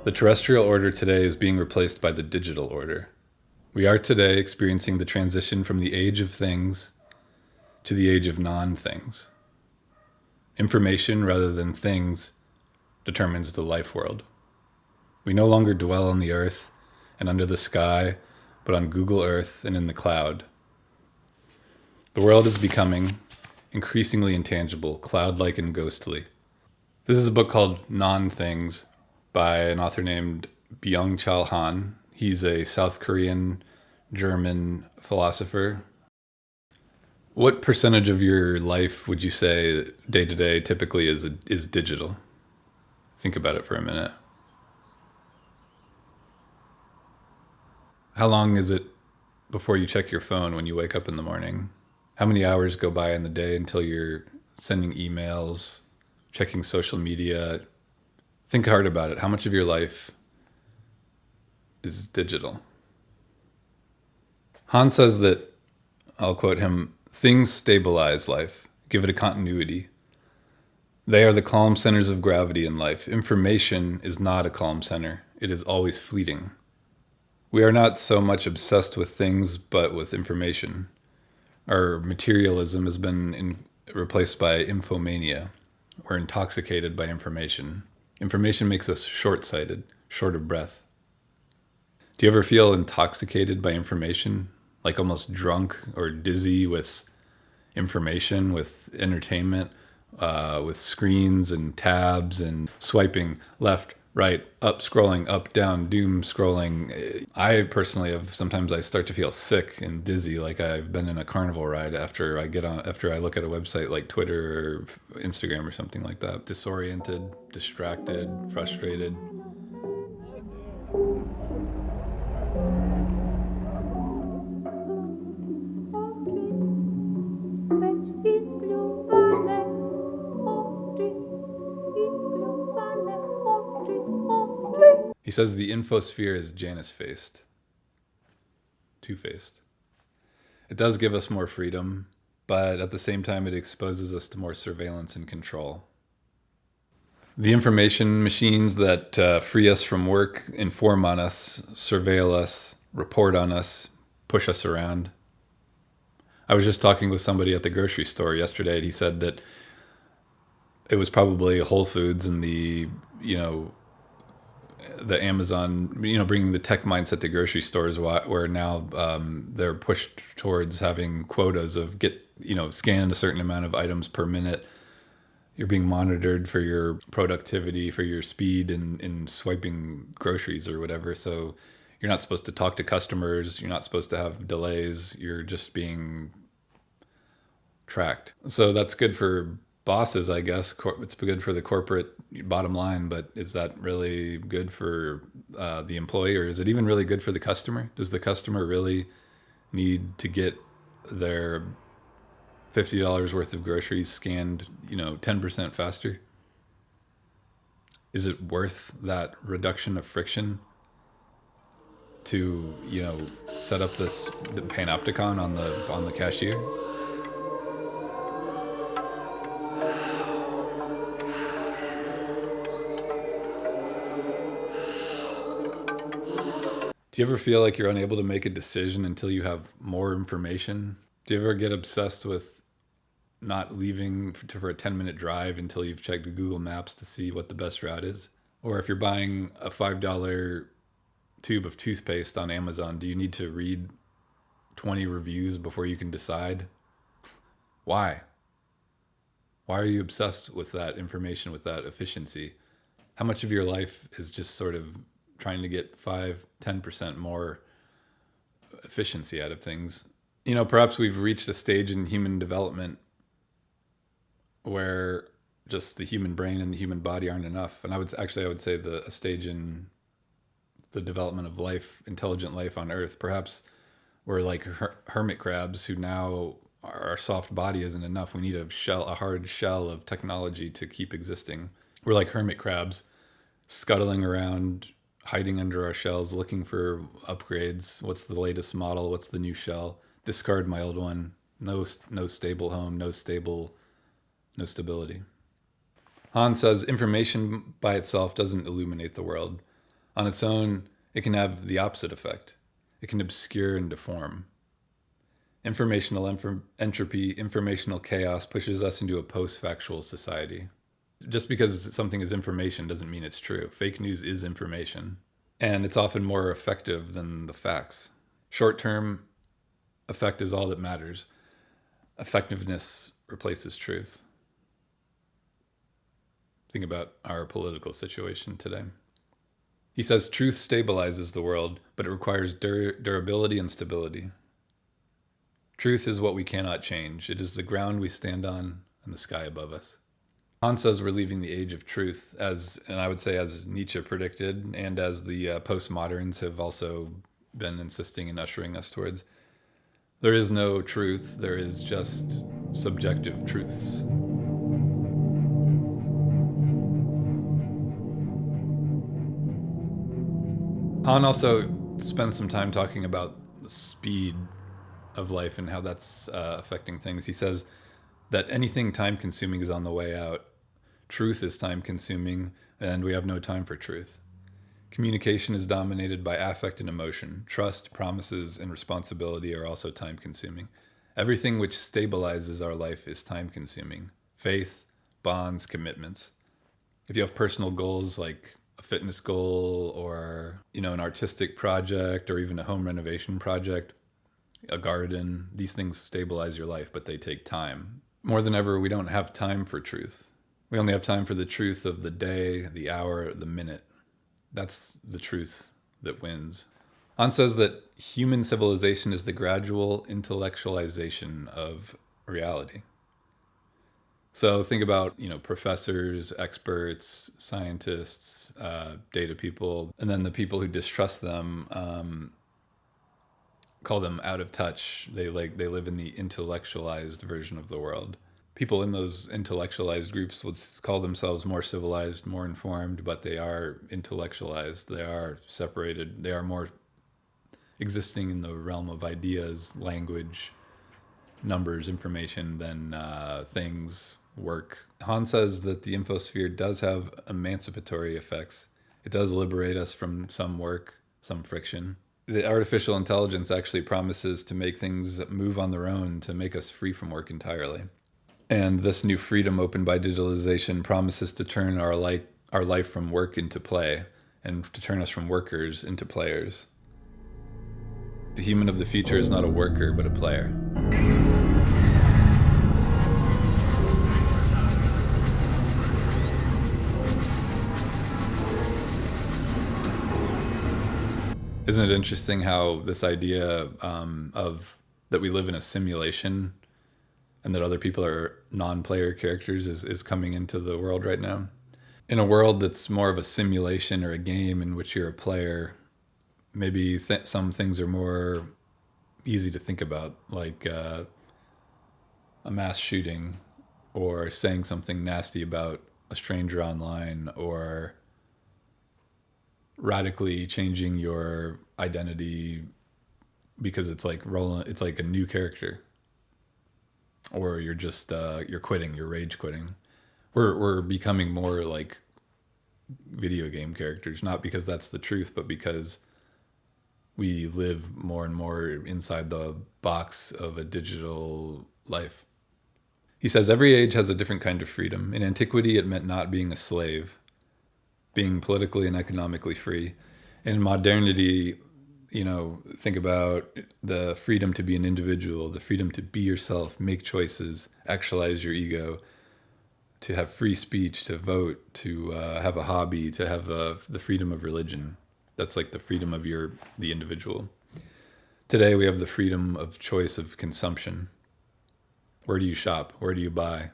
The terrestrial order today is being replaced by the digital order. We are today experiencing the transition from the age of things to the age of non-things. Information rather than things determines the life world. We no longer dwell on the earth and under the sky, but on Google Earth and in the cloud. The world is becoming increasingly intangible, cloud-like and ghostly. This is a book called Non-Things by an author named Byung-Chul Han. He's a South Korean German philosopher. What percentage of your life would you say day to day typically is digital? Think about it for a minute. How long is it before you check your phone when you wake up in the morning? How many hours go by in the day until you're sending emails, checking social media? Think hard about it. How much of your life is digital? Han says that, I'll quote him, "Things stabilize life, give it a continuity. They are the calm centers of gravity in life. Information is not a calm center. It is always fleeting. We are not so much obsessed with things, but with information. Our materialism has been replaced by infomania. We're intoxicated by information. Information makes us short-sighted, short of breath." Do you ever feel intoxicated by information? Like almost drunk or dizzy with information, with entertainment, with screens and tabs and swiping left, right, up, scrolling, up, down, doom scrolling. I personally sometimes I start to feel sick and dizzy, like I've been in a carnival ride after I look at a website like Twitter or Instagram or something like that. Disoriented, distracted, frustrated. He says the infosphere is Janus-faced, two-faced. It does give us more freedom, but at the same time it exposes us to more surveillance and control. The information machines that free us from work inform on us, surveil us, report on us, push us around. I was just talking with somebody at the grocery store yesterday, and he said that it was probably Whole Foods and the Amazon, bringing the tech mindset to grocery stores, where now they're pushed towards having quotas of scan a certain amount of items per minute. You're being monitored for your productivity, for your speed in swiping groceries or whatever. So you're not supposed to talk to customers. You're not supposed to have delays. You're just being tracked. So that's good for bosses, I guess. It's good for the corporate bottom line, but is that really good for the employee, or is it even really good for the customer? Does the customer really need to get their $50 worth of groceries scanned, 10% faster? Is it worth that reduction of friction to, set up the panopticon on the cashier? Do you ever feel like you're unable to make a decision until you have more information? Do you ever get obsessed with not leaving for a 10-minute drive until you've checked Google Maps to see what the best route is? Or if you're buying a $5 tube of toothpaste on Amazon, do you need to read 20 reviews before you can decide? Why? Why are you obsessed with that information, with that efficiency? How much of your life is just sort of trying to get 5-10% more efficiency out of things? Perhaps we've reached a stage in human development where just the human brain and the human body aren't enough. And I would say a stage in the development of life, intelligent life on Earth. Perhaps we're like hermit crabs who now our soft body isn't enough. We need a hard shell of technology to keep existing. We're like hermit crabs scuttling around, hiding under our shells, looking for upgrades. What's the latest model? What's the new shell? Discard my old one. No stable home, no stability. Han says information by itself doesn't illuminate the world. On its own, it can have the opposite effect. It can obscure and deform. Informational entropy, informational chaos pushes us into a post-factual society. Just because something is information doesn't mean it's true. Fake news is information, and it's often more effective than the facts. Short-term effect is all that matters. Effectiveness replaces truth. Think about our political situation today. He says truth stabilizes the world, but it requires durability and stability. Truth is what we cannot change. It is the ground we stand on and the sky above us. Han says we're leaving the age of truth, and I would say as Nietzsche predicted, and as the postmoderns have also been insisting and ushering us towards. There is no truth, there is just subjective truths. Han also spends some time talking about the speed of life and how that's affecting things. He says that anything time-consuming is on the way out. Truth is time-consuming, and we have no time for truth. Communication is dominated by affect and emotion. Trust, promises, and responsibility are also time-consuming. Everything which stabilizes our life is time-consuming. Faith, bonds, commitments. If you have personal goals like a fitness goal or, an artistic project or even a home renovation project, a garden, these things stabilize your life, but they take time. More than ever, we don't have time for truth. We only have time for the truth of the day, the hour, the minute. That's the truth that wins. Han says that human civilization is the gradual intellectualization of reality. So think about, professors, experts, scientists, data people, and then the people who distrust them call them out of touch. They live in the intellectualized version of the world. People in those intellectualized groups would call themselves more civilized, more informed, but they are intellectualized. They are separated. They are more existing in the realm of ideas, language, numbers, information than things, work. Han says that the infosphere does have emancipatory effects. It does liberate us from some work, some friction. The artificial intelligence actually promises to make things move on their own, to make us free from work entirely. And this new freedom opened by digitalization promises to turn our life from work into play, and to turn us from workers into players. The human of the future is not a worker, but a player. Isn't it interesting how this idea of that we live in a simulation and that other people are non-player characters is coming into the world right now? In a world that's more of a simulation or a game in which you're a player, maybe some things are more easy to think about, like a mass shooting or saying something nasty about a stranger online or radically changing your identity because it's like a new character, or you're just you're quitting, you're rage quitting. We're becoming more like video game characters, not because that's the truth, but because we live more and more inside the box of a digital life. He says every age has a different kind of freedom. In antiquity, it meant not being a slave, being politically and economically free. In modernity, think about the freedom to be an individual, the freedom to be yourself, make choices, actualize your ego, to have free speech, to vote, to have a hobby, to have the freedom of religion. That's like the freedom of the individual. Today, we have the freedom of choice of consumption. Where do you shop? Where do you buy?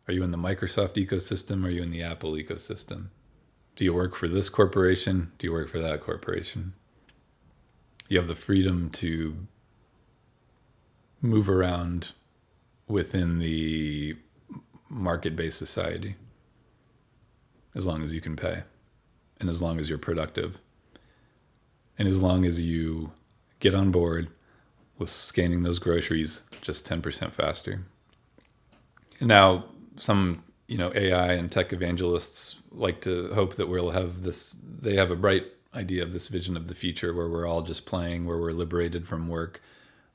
Are you in the Microsoft ecosystem? Or are you in the Apple ecosystem? Do you work for this corporation? Do you work for that corporation? You have the freedom to move around within the market-based society as long as you can pay, and as long as you're productive, and as long as you get on board with scanning those groceries just 10% faster. And now some, AI and tech evangelists like to hope that we'll have this, they have a bright idea of this vision of the future where we're all just playing, where we're liberated from work.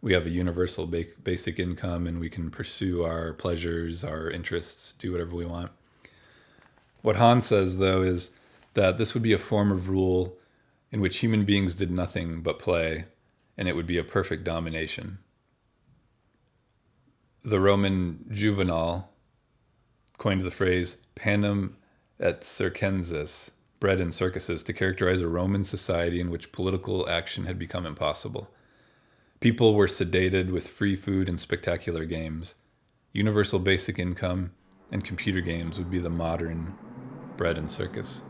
We have a universal basic income and we can pursue our pleasures, our interests, do whatever we want. What Han says, though, is that this would be a form of rule in which human beings did nothing but play, and it would be a perfect domination. The Roman Juvenal coined the phrase panem et circenses, bread and circuses, to characterize a Roman society in which political action had become impossible. People were sedated with free food and spectacular games. Universal basic income and computer games would be the modern bread and circus.